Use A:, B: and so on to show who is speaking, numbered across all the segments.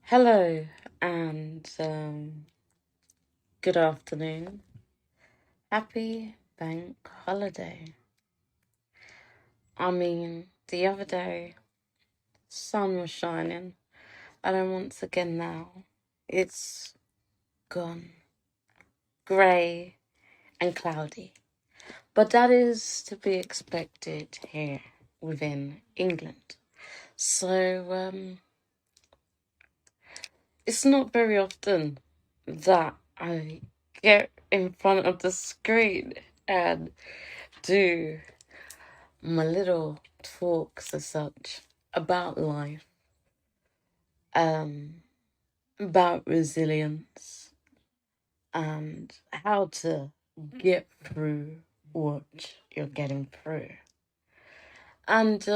A: Hello and good afternoon. Happy bank holiday. The other day, sun was shining, and then once again now, it's gone. Grey and cloudy. But that is to be expected here within England. So, it's not very often that I get in front of the screen and do my little talks as such about life, about resilience and how to get through what you're getting through. And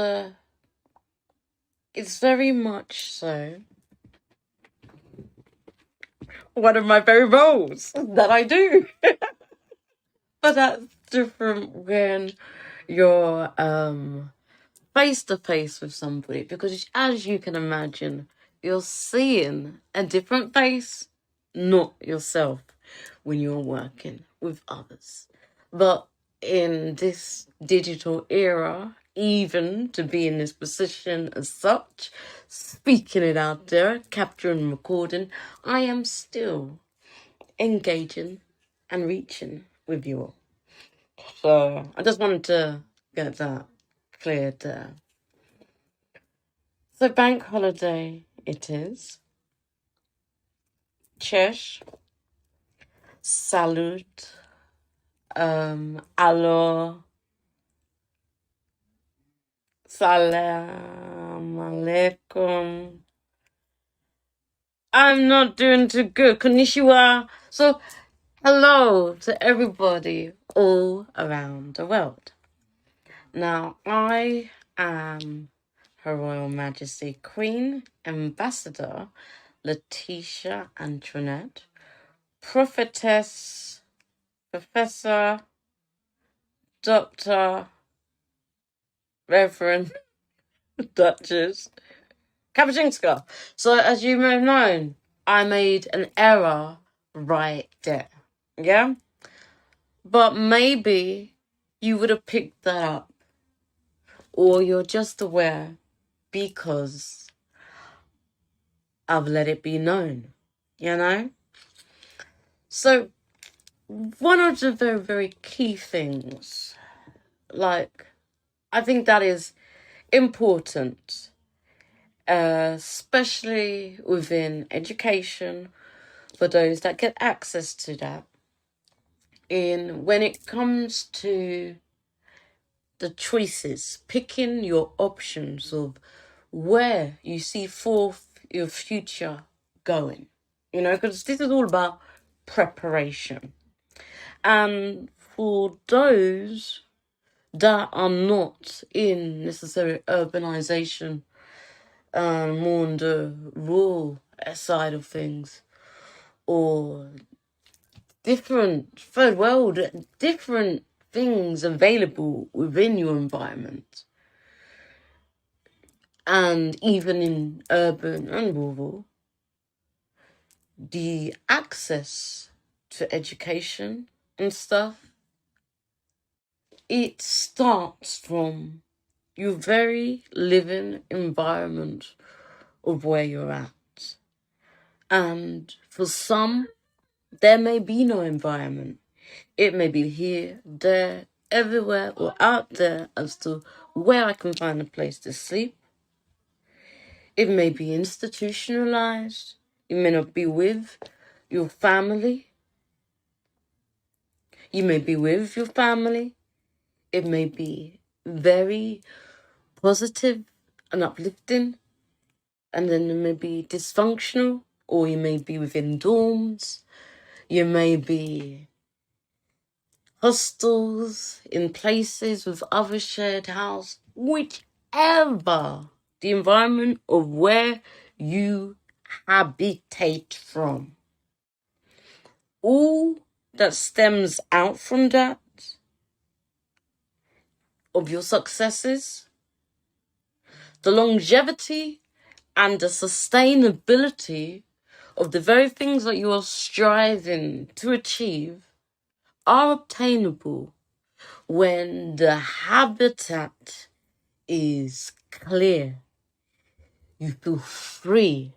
A: it's very much so one of my very roles that I do. But that's different when you're face to face with somebody, because as you can imagine, you're seeing a different face, not yourself, when you're working with others. But in this digital era, even to be in this position as such, speaking it out there, capturing and recording, I am still engaging and reaching with you all. So I just wanted to get that cleared there. So bank holiday it is. Cześć. Salut. Alo. Salam alaikum. I'm not doing too good. Konnichiwa. So, hello to everybody all around the world. Now, I am Her Royal Majesty Queen Ambassador Letitia Antoinette, Prophetess, Professor, Doctor, Reverend, Duchess Kapuscinska. So, as you may have known, I made an error right there. Yeah? But maybe you would have picked that up, or you're just aware because I've let it be known, you know? So, one of the very, very key things, I think that is important, especially within education, for those that get access to that, when it comes to the choices, picking your options of where you see forth your future going, because this is all about preparation. And for those that are not in necessary urbanization, more on the rural side of things, or different third world, different things available within your environment, and even in urban and rural, the access to education and stuff, it starts from your very living environment of where you're at. And for some, there may be no environment. It may be here, there, everywhere, or out there as to where I can find a place to sleep. It may be institutionalized. You may not be with your family. You may be with your family. It may be very positive and uplifting, and then it may be dysfunctional, or you may be within dorms. You may be hostels in places with other shared house, whichever the environment of where you habitate from. All that stems out from that, of your successes, the longevity and the sustainability of the very things that you are striving to achieve are obtainable when the habitat is clear. You feel free.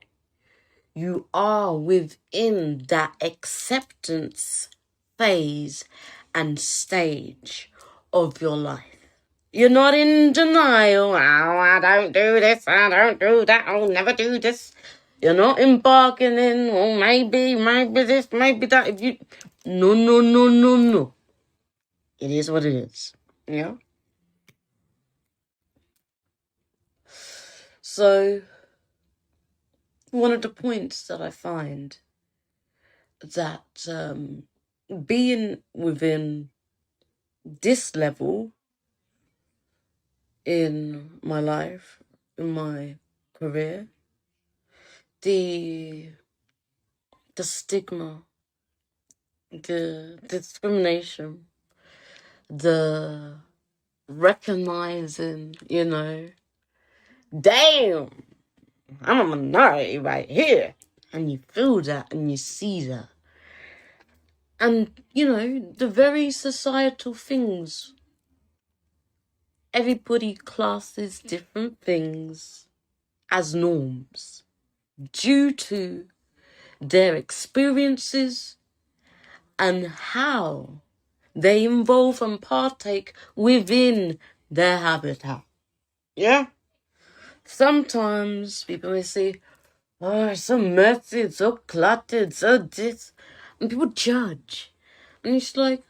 A: You are within that acceptance phase and stage of your life. You're not in denial. Oh, I don't do this. I don't do that. I'll never do this. You're not in bargaining. Oh, maybe this, maybe that. If you, no. It is what it is. Yeah. So, one of the points that I find that being within this level in my life, in my career, the stigma, the discrimination, the recognizing, damn, I'm a minority right here. And you feel that and you see that. And, the very societal things. Everybody classes different things as norms due to their experiences and how they involve and partake within their habitat. Yeah? Sometimes people may say, oh, it's so messy, it's so cluttered, so this. And people judge. And it's like,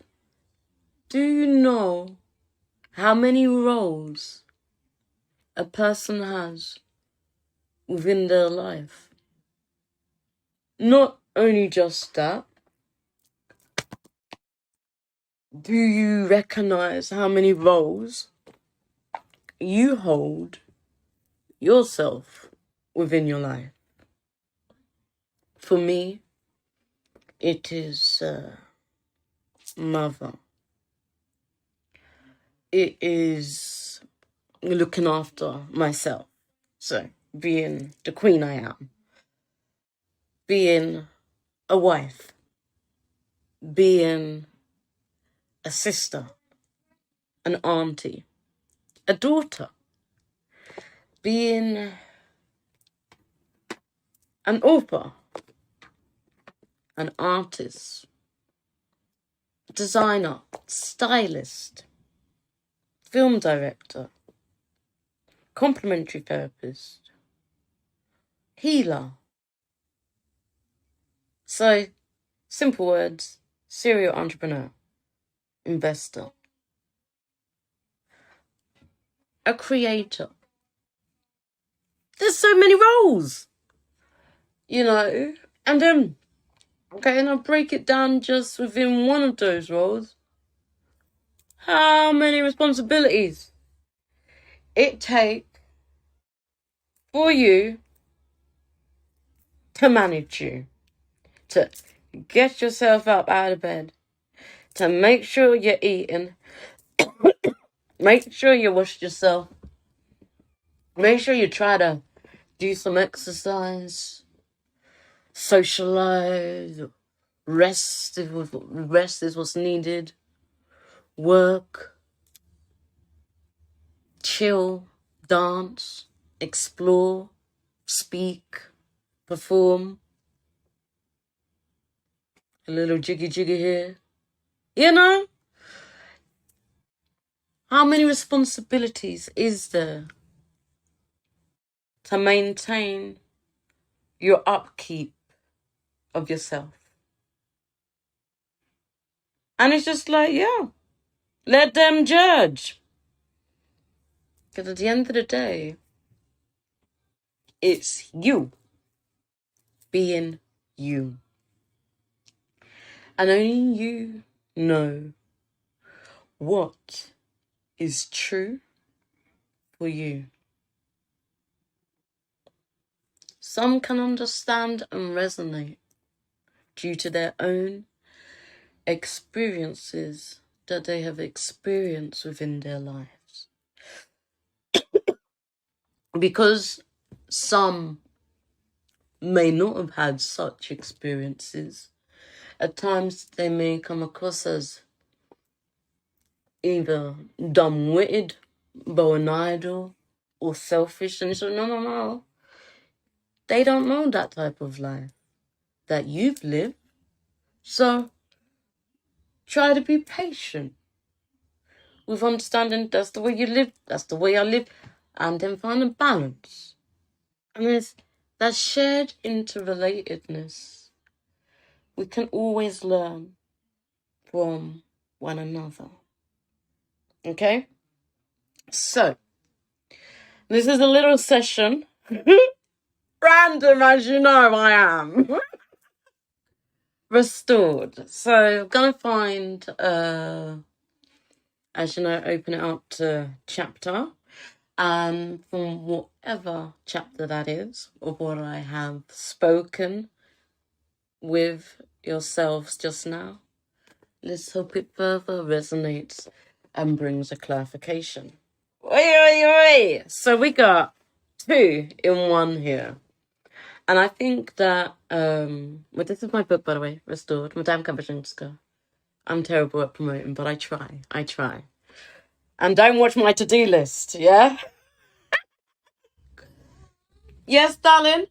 A: do you know how many roles a person has within their life? Not only just that, do you recognize how many roles you hold yourself within your life? For me, it is mother. It is looking after myself. So, being the queen I am. Being a wife. Being a sister. An auntie. A daughter. Being an author. An artist. Designer. Stylist. Film director. Complementary therapist. Healer. So, simple words, serial entrepreneur, investor, a creator. There's so many roles, and then, and I'll break it down just within one of those roles. How many responsibilities it takes for you to manage you, to get yourself up out of bed, to make sure you're eating, make sure you wash yourself, make sure you try to do some exercise, socialize, rest if rest is what's needed, work, chill, dance, explore, speak, perform, a little jiggy here. How many responsibilities is there to maintain your upkeep of yourself? And it's just like, yeah, let them judge. Because at the end of the day, it's you being you. And only you know what is true for you. Some can understand and resonate due to their own experiences that they have experienced within their lives. Because some may not have had such experiences. At times they may come across as either dumb-witted, bow and idle, or selfish. And so, no. They don't know that type of life that you've lived. So try to be patient with understanding that's the way you live, that's the way I live, and then find a balance. And there's that shared interrelatedness. We can always learn from one another. Okay? So, this is a little session. Random as you know I am. Restored. So, I'm going to find, as you know, open it up to chapter. And from whatever chapter that is, of what I have spoken with yourselves just now, let's hope it further resonates and brings a clarification. Oi. So we got 2 in 1 here. And I think that, well, this is my book, by the way, Restored, Madame Kapuscinska. I'm terrible at promoting, but I try. And don't watch my to-do list, yeah? Yes, darling?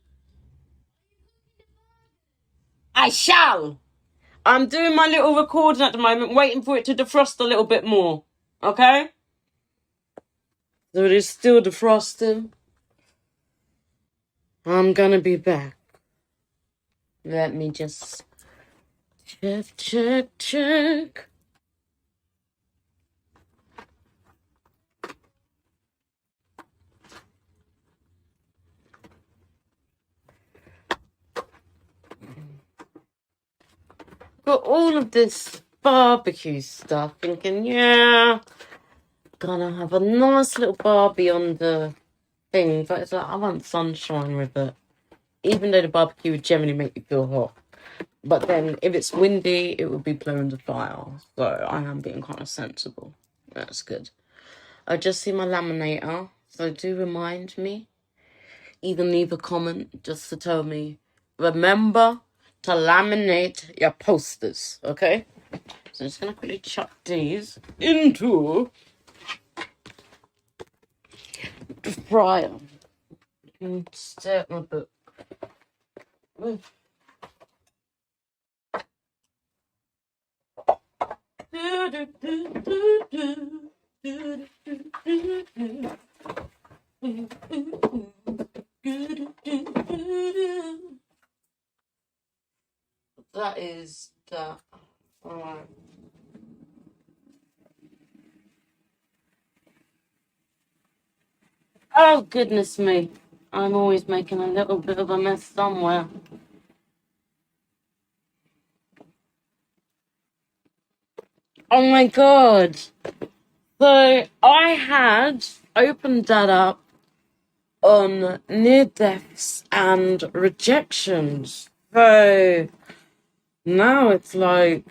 A: I shall. I'm doing my little recording at the moment, waiting for it to defrost a little bit more. Okay? So it is still defrosting. I'm gonna be back. Let me just check. Got all of this barbecue stuff, thinking, yeah, gonna have a nice little barbie on the thing, but it's like, I want sunshine with it. Even though the barbecue would generally make you feel hot. But then if it's windy, it would be blowing the fire. So I am being kind of sensible. That's good. I just see my laminator, so do remind me. Even leave a comment just to tell me, remember to laminate your posters, okay? So I'm just going to quickly chuck these into the fryer. And stare at my book. That is that. Alright. Oh, goodness me. I'm always making a little bit of a mess somewhere. Oh my god. So I had opened that up on near deaths and rejections. So now it's like,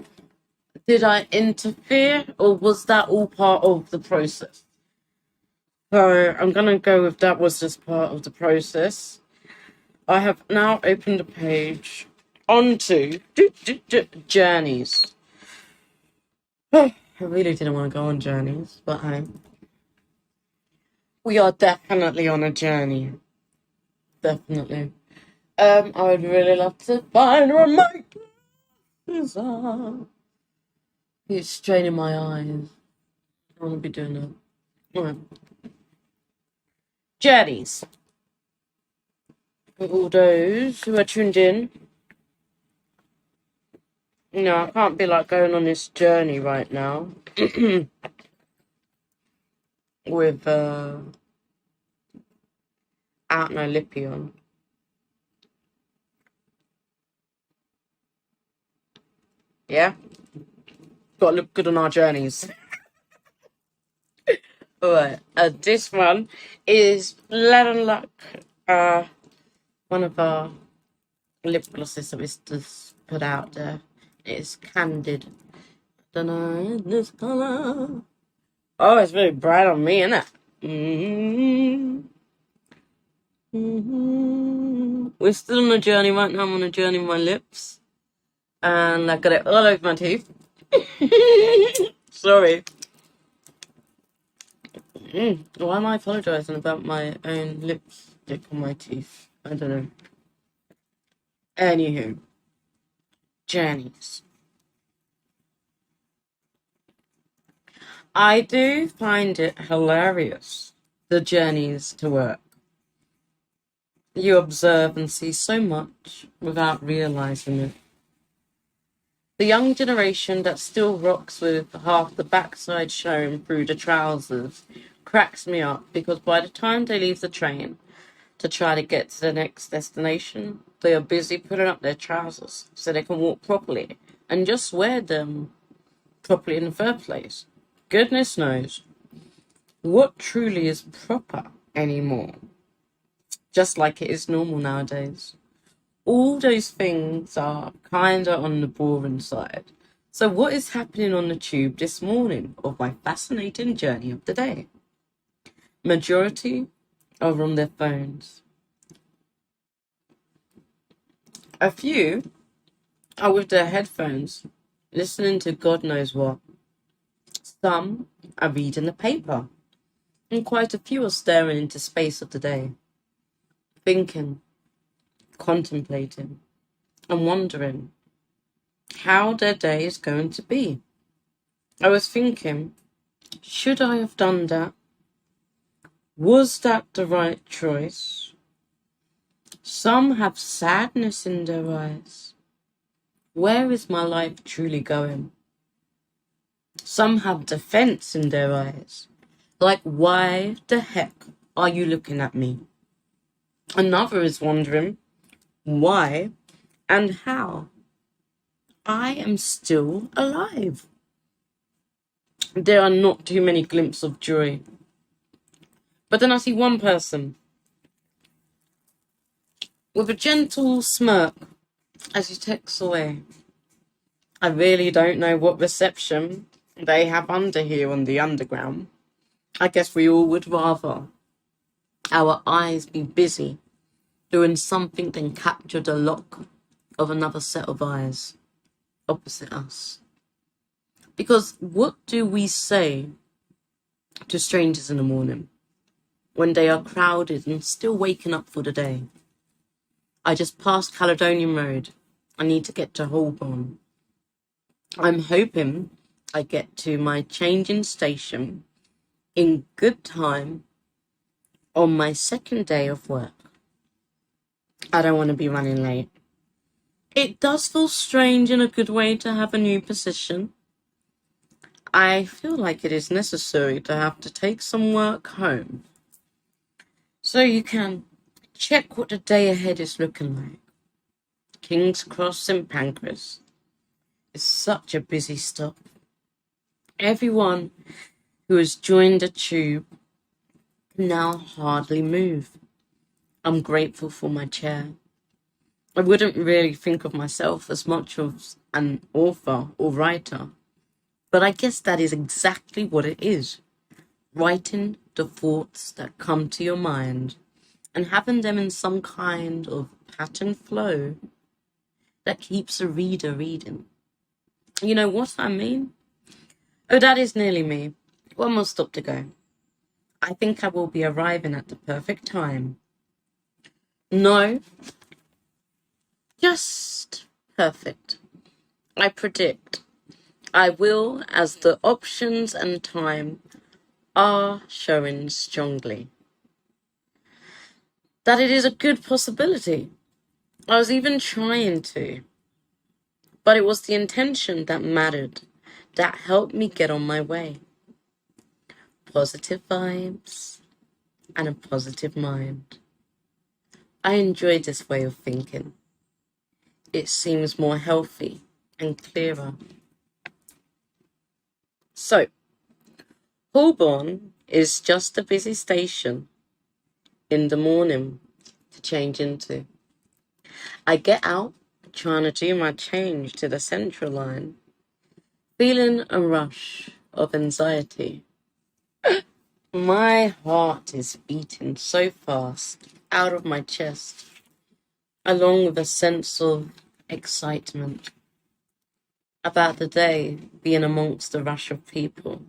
A: did I interfere or was that all part of the process? So I'm going to go with that was just part of the process. I have now opened a page onto journeys. I really didn't want to go on journeys, but hey. We are definitely on a journey. Definitely. I would really love to find where my glasses are. It's straining my eyes. I want to be doing that. Alright. Journeys. For all those who are tuned in. No, I can't be like going on this journey right now. With, out no lippy on. Yeah? Gotta look good on our journeys. Alright, this one is Lemon Luck, one of our lip glosses that we just put out there. It's Candid. Don't know this color. Oh, it's really bright on me, isn't it? We're still on a journey right now. I'm on a journey with my lips. And I got it all over my teeth. Sorry. Why am I apologising about my own lipstick on my teeth? I don't know. Anywho. Journeys. I do find it hilarious, the journeys to work. You observe and see so much without realising it. The young generation that still rocks with half the backside showing through the trousers cracks me up, because by the time they leave the train to try to get to the next destination, they are busy putting up their trousers so they can walk properly and just wear them properly in the first place. Goodness knows what truly is proper anymore, just like it is normal nowadays. All those things are kinda on the boring side. So what is happening on the tube this morning of my fascinating journey of the day? Majority are on their phones. A few are with their headphones, listening to God knows what. Some are reading the paper, and quite a few are staring into space of the day, thinking, contemplating, and wondering how their day is going to be. I was thinking, should I have done that? Was that the right choice? Some have sadness in their eyes. Where is my life truly going? Some have defense in their eyes. Like, why the heck are you looking at me? Another is wondering why and how I am still alive. There are not too many glimpses of joy. But then I see one person with a gentle smirk as he texts away. I really don't know what reception they have under here on the underground. I guess we all would rather our eyes be busy doing something than capture the look of another set of eyes opposite us. Because what do we say to strangers in the morning when they are crowded and still waking up for the day? I just passed Caledonian Road. I need to get to Holborn. I'm hoping I get to my changing station in good time on my second day of work. I don't want to be running late. It does feel strange in a good way to have a new position. I feel like it is necessary to have to take some work home so you can check what the day ahead is looking like. King's Cross St Pancras is such a busy stop. Everyone who has joined the tube can now hardly move. I'm grateful for my chair. I wouldn't really think of myself as much of an author or writer, but I guess that is exactly what it is. Writing the thoughts that come to your mind and having them in some kind of pattern flow that keeps a reader reading. You know what I mean? Oh, that is nearly me. One more stop to go. I think I will be arriving at the perfect time. No, just perfect. I predict I will, as the options and time are showing strongly that it is a good possibility. I was even trying to, but it was the intention that mattered, that helped me get on my way. Positive vibes and a positive mind. I enjoy this way of thinking. It seems more healthy and clearer. So, Holborn is just a busy station in the morning to change into. I get out, trying to do my change to the central line, feeling a rush of anxiety. My heart is beating so fast. out of my chest, along with a sense of excitement about the day being amongst the rush of people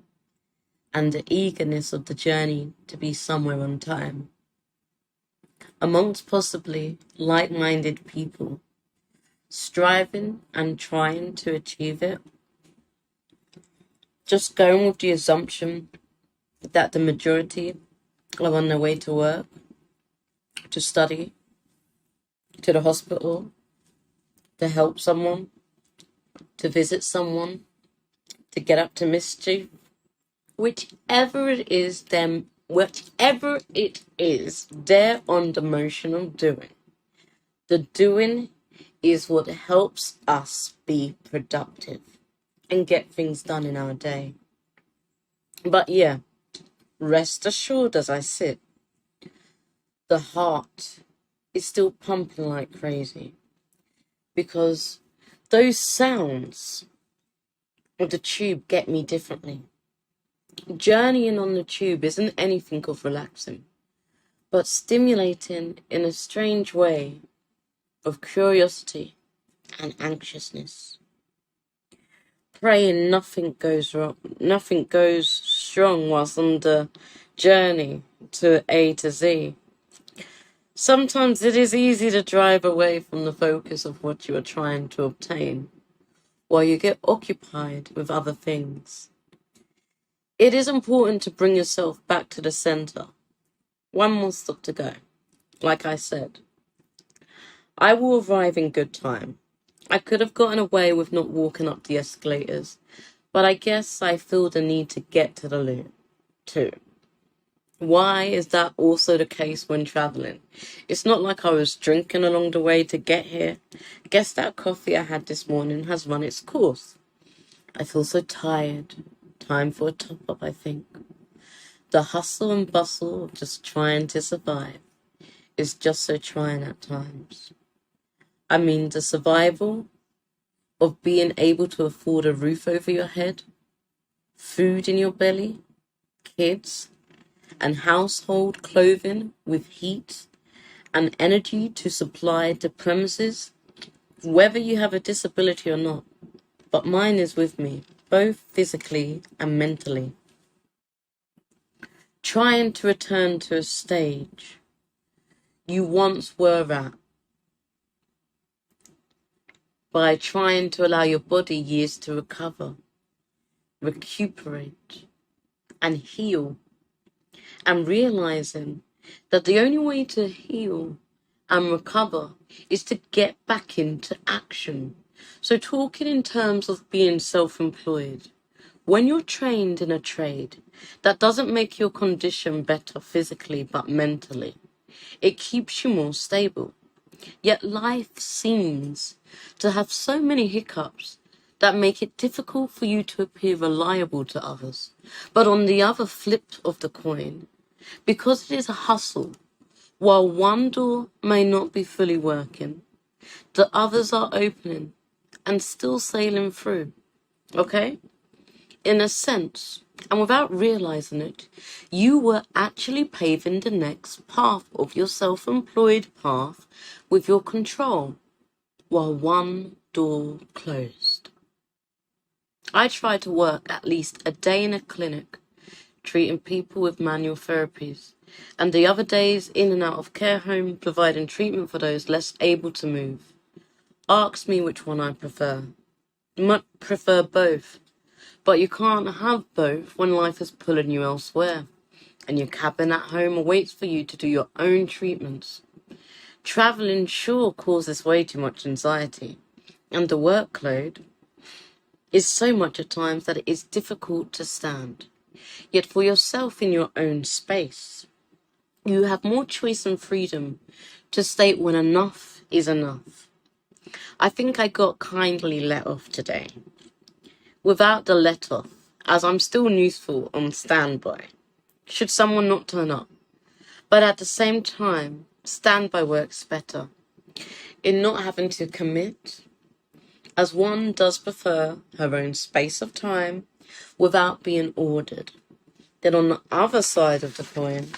A: and the eagerness of the journey to be somewhere on time, amongst possibly like-minded people, striving and trying to achieve it. Just going with the assumption that the majority are on their way to work, to study, to the hospital, to help someone, to visit someone, to get up to mischief, whatever it is, they're on the motion of doing. The doing is what helps us be productive and get things done in our day. But yeah, rest assured as I sit, the heart is still pumping like crazy, because those sounds of the tube get me differently. Journeying on the tube isn't anything of relaxing, but stimulating in a strange way of curiosity and anxiousness. Praying nothing goes wrong, nothing goes strong whilst on the journey to A to Z. Sometimes it is easy to drive away from the focus of what you are trying to obtain, while you get occupied with other things. It is important to bring yourself back to the center. One more stop to go. Like I said, I will arrive in good time. I could have gotten away with not walking up the escalators, but I guess I feel the need to get to the loo, too. Why is that also the case when traveling? It's not like I was drinking along the way to get here. Guess that coffee I had this morning has run its course. I feel so tired. Time for a top-up, I think. The hustle and bustle of just trying to survive is just so trying at times. I mean, the survival of being able to afford a roof over your head, food in your belly, kids, and household clothing with heat and energy to supply the premises, whether you have a disability or not. But mine is with me, both physically and mentally. Trying to return to a stage you once were at by trying to allow your body years to recover, recuperate, and heal, and realizing that the only way to heal and recover is to get back into action. So talking in terms of being self-employed, when you're trained in a trade, that doesn't make your condition better physically but mentally. It keeps you more stable. Yet life seems to have so many hiccups that make it difficult for you to appear reliable to others. But on the other flip of the coin, because it is a hustle, while one door may not be fully working, the others are opening and still sailing through. Okay? In a sense, and without realizing it, you were actually paving the next path of your self-employed path with your control, while one door closed. I try to work at least a day in a clinic, treating people with manual therapies, and the other days in and out of care home, providing treatment for those less able to move. Ask me which one I prefer. Might prefer both. But you can't have both when life is pulling you elsewhere, and your cabin at home awaits for you to do your own treatments. Traveling sure causes way too much anxiety, and the workload is so much at times that it is difficult to stand. Yet for yourself in your own space, you have more choice and freedom to state when enough is enough. I think I got kindly let off today. Without the let off, as I'm still useful on standby, should someone not turn up. But at the same time, standby works better in not having to commit, as one does prefer her own space of time without being ordered. Then on the other side of the coin,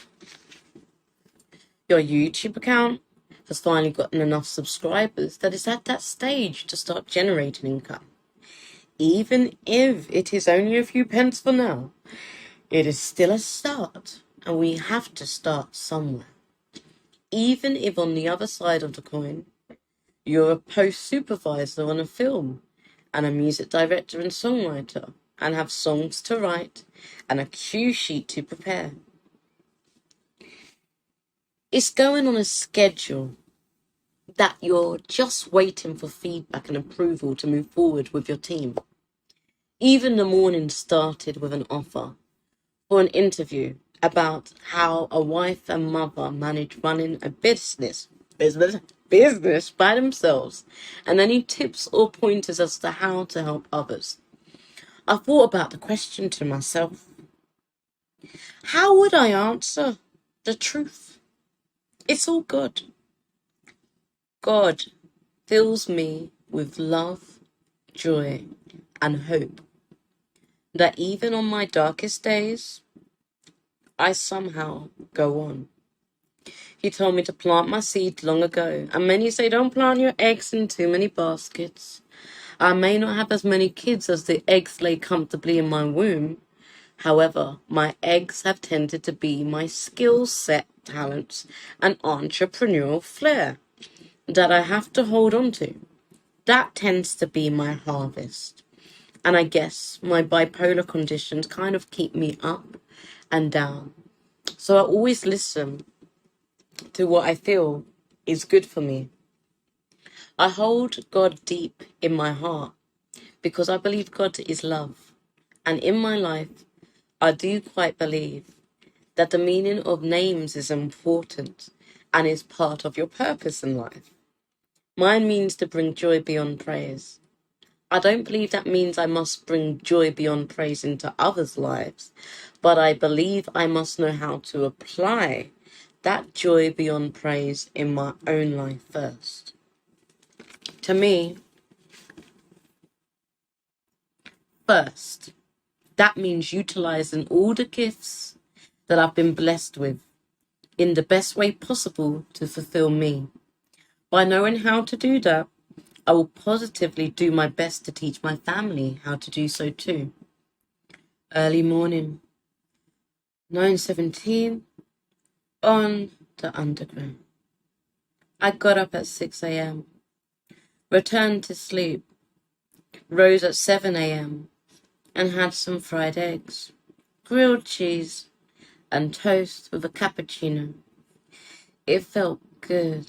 A: Your YouTube account has finally gotten enough subscribers that it's at that stage to start generating income. Even if it is only a few pence for now, it is still a start, and we have to start somewhere. Even if on the other side of the coin, you're a post supervisor on a film, and a music director and songwriter, and have songs to write and a cue sheet to prepare. It's going on a schedule that you're just waiting for feedback and approval to move forward with your team. Even the morning started with an offer for an interview about how a wife and mother manage running a business by themselves, and any tips or pointers as to how to help others. I thought about the question to myself: how would I answer the truth? It's all good. God fills me with love, joy, and hope that even on my darkest days, I somehow go on. He told me to plant my seed long ago, and many say don't plant your eggs in too many baskets. I may not have as many kids as the eggs lay comfortably in my womb. However, my eggs have tended to be my skill set, talents, and entrepreneurial flair that I have to hold on to. That tends to be my harvest. And I guess my bipolar conditions kind of keep me up and down. So I always listen to what I feel is good for me. I hold God deep in my heart because I believe God is love. And in my life, I do quite believe that the meaning of names is important and is part of your purpose in life. Mine means to bring joy beyond praise. I don't believe that means I must bring joy beyond praise into others' lives, but I believe I must know how to apply that joy beyond praise in my own life first. To me, first, that means utilizing all the gifts that I've been blessed with in the best way possible to fulfill me. By knowing how to do that, I will positively do my best to teach my family how to do so too. Early morning, 9:17, on the underground. I got up at 6 a.m., returned to sleep, rose at 7 a.m., and had some fried eggs, grilled cheese, and toast with a cappuccino. It felt good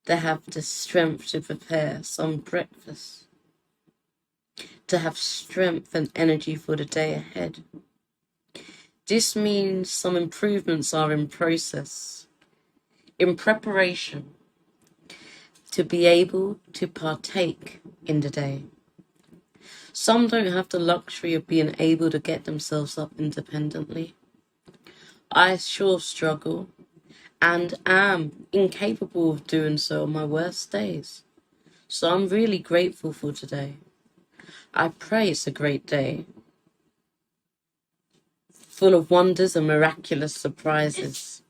A: to have the strength to prepare some breakfast, to have strength and energy for the day ahead. This means some improvements are in process, in preparation, to be able to partake in the day. Some don't have the luxury of being able to get themselves up independently. I sure struggle and am incapable of doing so on my worst days. So I'm really grateful for today. I pray it's a great day, full of wonders and miraculous surprises.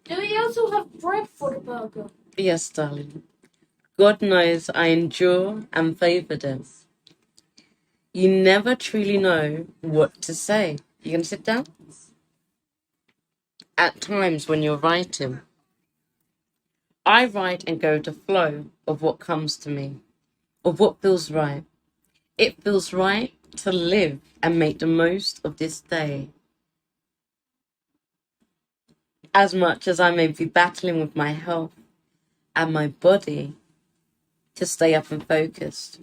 B: Do we also have bread for the burger?
A: Yes, darling. God knows I endure and favor them. You never truly know what to say. You gonna sit down? At times when you're writing, I write and go with the flow of what comes to me, of what feels right. It feels right to live and make the most of this day. As much as I may be battling with my health and my body to stay up and focused,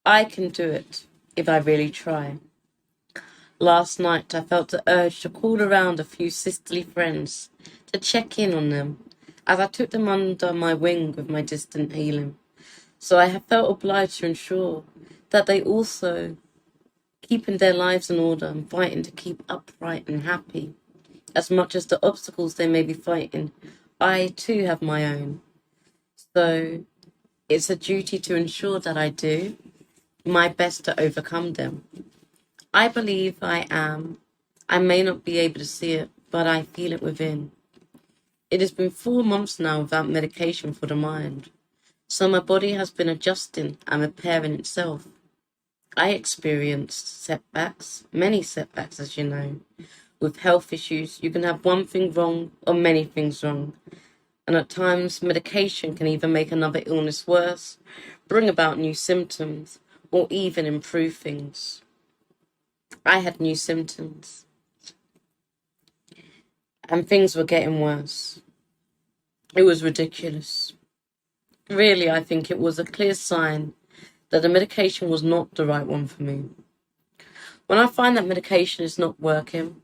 A: I can do it if I really try. Last night I felt the urge to call around a few sisterly friends to check in on them as I took them under my wing with my distant healing. So I have felt obliged to ensure that they also keeping their lives in order and fighting to keep upright and happy. As much as the obstacles they may be fighting, I too have my own. So it's a duty to ensure that I do my best to overcome them. I believe I am. I may not be able to see it, but I feel it within. It has been 4 months now without medication for the mind, so my body has been adjusting and repairing itself. I experienced setbacks, many setbacks as you know. With health issues, you can have one thing wrong or many things wrong. And at times, medication can either make another illness worse, bring about new symptoms, or even improve things. I had new symptoms, and things were getting worse. It was ridiculous. Really, I think it was a clear sign that the medication was not the right one for me. When I find that medication is not working,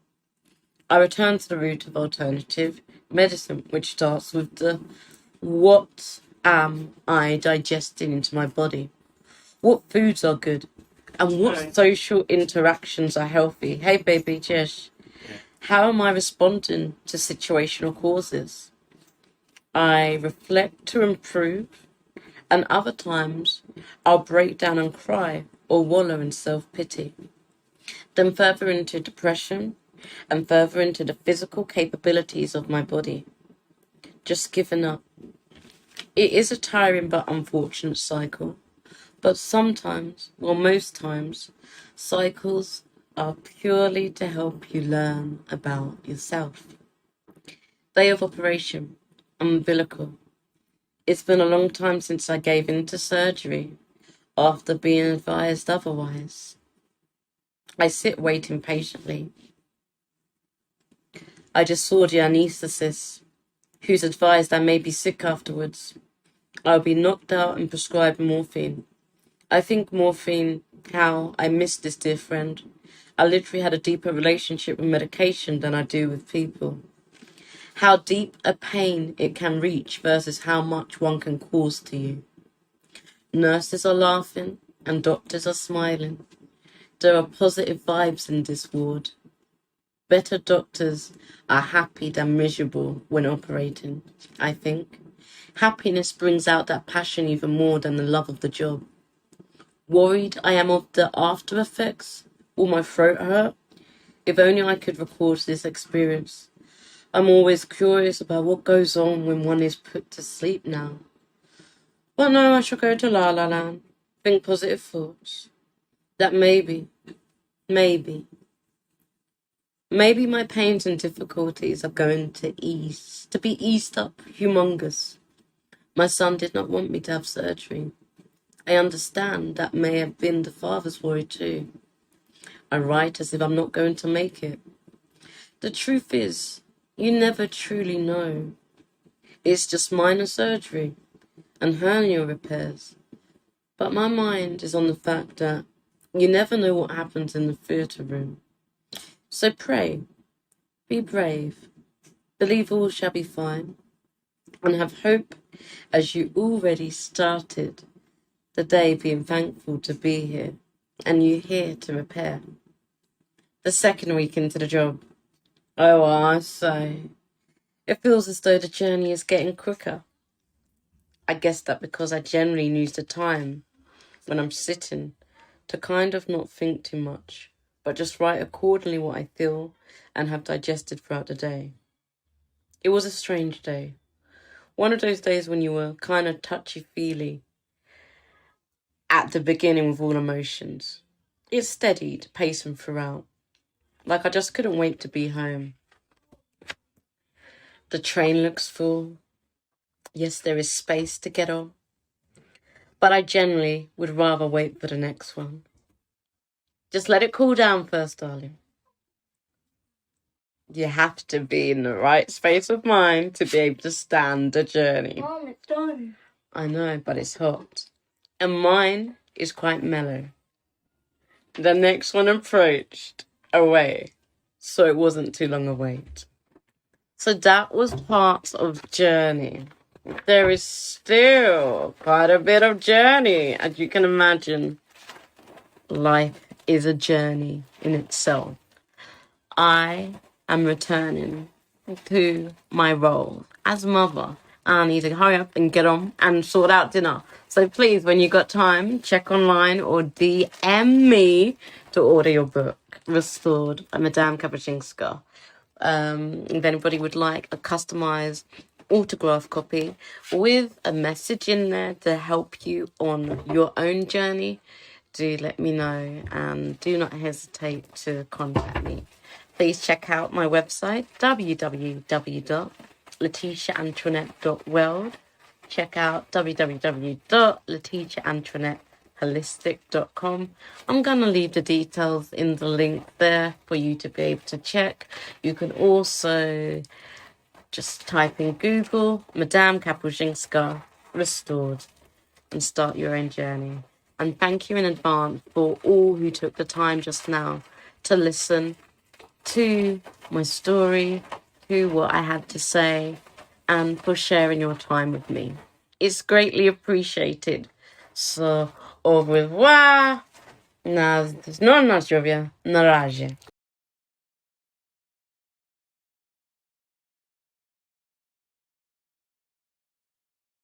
A: I return to the route of alternative medicine, which starts with the what am I digesting into my body? What foods are good? And what social interactions are healthy? Hey baby, Jesh. How am I responding to situational causes? I reflect to improve, and other times I'll break down and cry or wallow in self-pity. Then further into depression and further into the physical capabilities of my body. Just giving up. It is a tiring but unfortunate cycle. But sometimes, or most times, cycles are purely to help you learn about yourself. Day of operation, umbilical. It's been a long time since I gave in to surgery after being advised otherwise. I sit waiting patiently. I just saw the anaesthetist, who's advised I may be sick afterwards. I'll be knocked out and prescribed morphine. I think morphine, how I miss this dear friend. I literally had a deeper relationship with medication than I do with people. How deep a pain it can reach versus how much one can cause to you. Nurses are laughing and doctors are smiling. There are positive vibes in this ward. Better doctors are happy than miserable when operating, I think. Happiness brings out that passion even more than the love of the job. Worried I am of the after effects? Will my throat hurt? If only I could record this experience. I'm always curious about what goes on when one is put to sleep now. But no, I shall go to La La Land. Think positive thoughts. That maybe my pains and difficulties are going to be eased up humongous. My son did not want me to have surgery. I understand that may have been the father's worry too. I write as if I'm not going to make it. The truth is, you never truly know. It's just minor surgery and hernia repairs. But my mind is on the fact that you never know what happens in the theatre room. So pray, be brave, believe all shall be fine, and have hope as you already started the day being thankful to be here, and you here to repair. The second week into the job, oh, I say, it feels as though the journey is getting quicker. I guess that because I generally use the time when I'm sitting to kind of not think too much, but just write accordingly what I feel and have digested throughout the day. It was a strange day. One of those days when you were kind of touchy-feely at the beginning with all emotions. It steadied, pacing throughout. Like I just couldn't wait to be home. The train looks full. Yes, there is space to get on. But I generally would rather wait for the next one. Just let it cool down first, darling. You have to be in the right space of mind to be able to stand the journey.
B: Mom, it's done.
A: I know, but it's hot. And mine is quite mellow. The next one approached away, so it wasn't too long a wait. So that was part of journey. There is still quite a bit of journey. As you can imagine, life is a journey in itself. I am returning to my role as mother. I need to hurry up and get on and sort out dinner. So please, when you got time, check online or DM me to order your book, Restored by Madame Kapuscinska. if anybody would like a customized autograph copy with a message in there to help you on your own journey, do let me know, and do not hesitate to contact me. Please check out my website, www.letitiaantoinette.world. Check out www.letitiaantoinetteholistic.com. I'm going to leave the details in the link there for you to be able to check. You can also just type in Google Madame Kapuscinska Restored and start your own journey. And thank you in advance for all who took the time just now to listen to my story, to what I had to say, and for sharing your time with me. It's greatly appreciated. So, au revoir. Na zdrowie. Na razie.